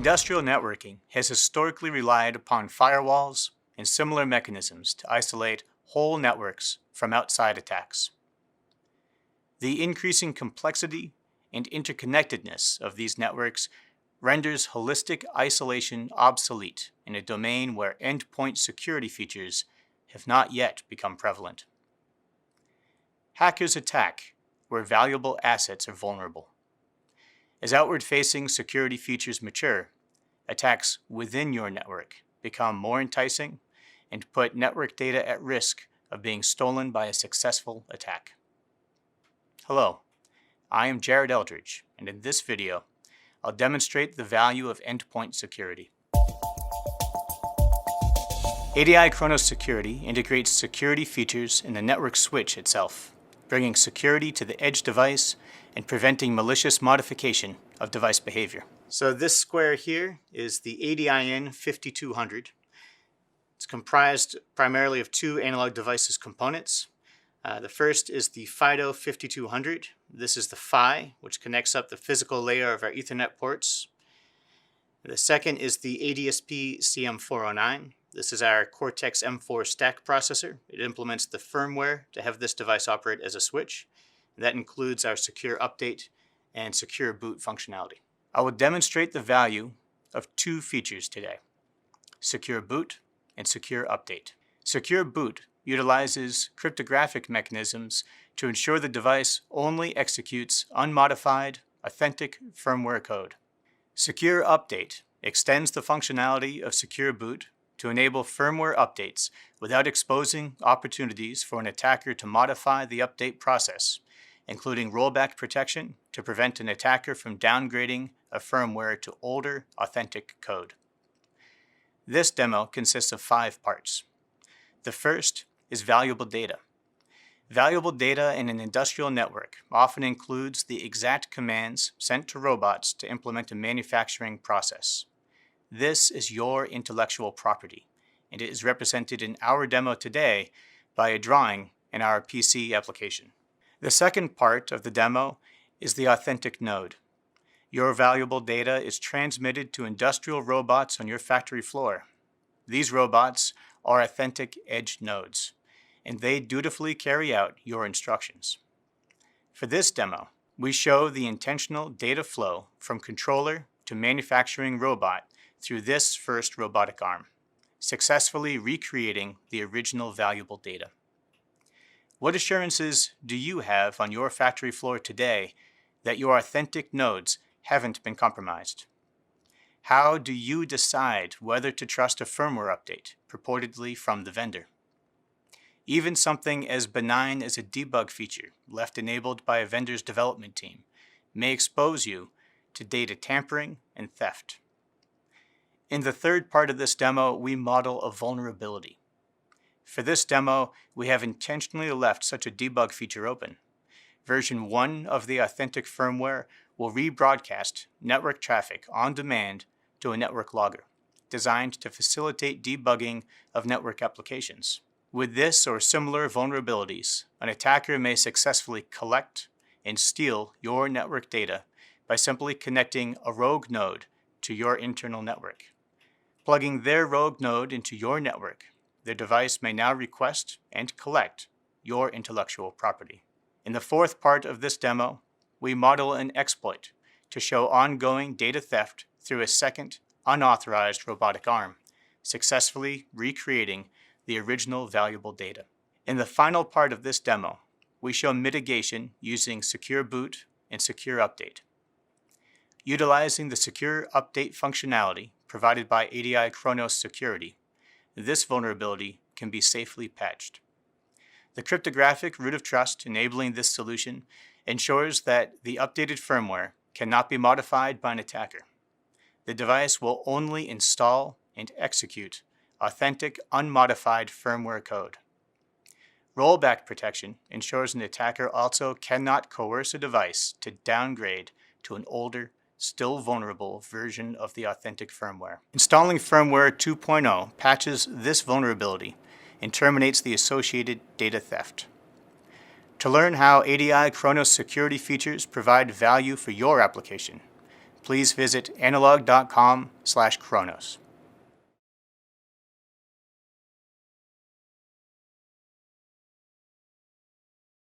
Industrial networking has historically relied upon firewalls and similar mechanisms to isolate whole networks from outside attacks. The increasing complexity and interconnectedness of these networks renders holistic isolation obsolete in a domain where endpoint security features have not yet become prevalent. Hackers attack where valuable assets are vulnerable. As outward-facing security features mature, attacks within your network become more enticing and put network data at risk of being stolen by a successful attack. Hello, I am Jared Eldridge, and in this video, I'll demonstrate the value of endpoint security. ADI Chronous Security integrates security features in the network switch itself, bringing security to the edge device and preventing malicious modification of device behavior. So this square here is the ADIN 5200. It's comprised primarily of two analog devices components. The first is the FIDO 5200. This is the PHY, which connects up the physical layer of our Ethernet ports. The second is the ADSP CM409. This is our Cortex M4 stack processor. It implements the firmware to have this device operate as a switch. That includes our secure update and secure boot functionality. I will demonstrate the value of two features today: secure boot and secure update. Secure boot utilizes cryptographic mechanisms to ensure the device only executes unmodified, authentic firmware code. Secure update extends the functionality of secure boot to enable firmware updates without exposing opportunities for an attacker to modify the update process, including rollback protection to prevent an attacker from downgrading a firmware to older, authentic code. This demo consists of 5 parts. The first is valuable data. Valuable data in an industrial network often includes the exact commands sent to robots to implement a manufacturing process. This is your intellectual property, and it is represented in our demo today by a drawing in our PC application. The second part of the demo is the authentic node. Your valuable data is transmitted to industrial robots on your factory floor. These robots are authentic edge nodes, and they dutifully carry out your instructions. For this demo, we show the intentional data flow from controller to manufacturing robot through this first robotic arm, successfully recreating the original valuable data. What assurances do you have on your factory floor today that your authentic nodes haven't been compromised? How do you decide whether to trust a firmware update, purportedly from the vendor? Even something as benign as a debug feature left enabled by a vendor's development team may expose you to data tampering and theft. In the third part of this demo, we model a vulnerability. For this demo, we have intentionally left such a debug feature open. Version 1 of the authentic firmware will rebroadcast network traffic on demand to a network logger, designed to facilitate debugging of network applications. With this or similar vulnerabilities, an attacker may successfully collect and steal your network data by simply connecting a rogue node to your internal network. Plugging their rogue node into your network, their device may now request and collect your intellectual property. In the fourth part of this demo, we model an exploit to show ongoing data theft through a second unauthorized robotic arm, successfully recreating the original valuable data. In the final part of this demo, we show mitigation using secure boot and secure update. Utilizing the secure update functionality provided by ADI Chronous Security, this vulnerability can be safely patched. The cryptographic root of trust enabling this solution ensures that the updated firmware cannot be modified by an attacker. The device will only install and execute authentic, unmodified firmware code. Rollback protection ensures an attacker also cannot coerce a device to downgrade to an older, still vulnerable version of the authentic firmware. Installing firmware 2.0 patches this vulnerability and terminates the associated data theft. To learn how ADI Chronous security features provide value for your application, please visit analog.com/Chronos.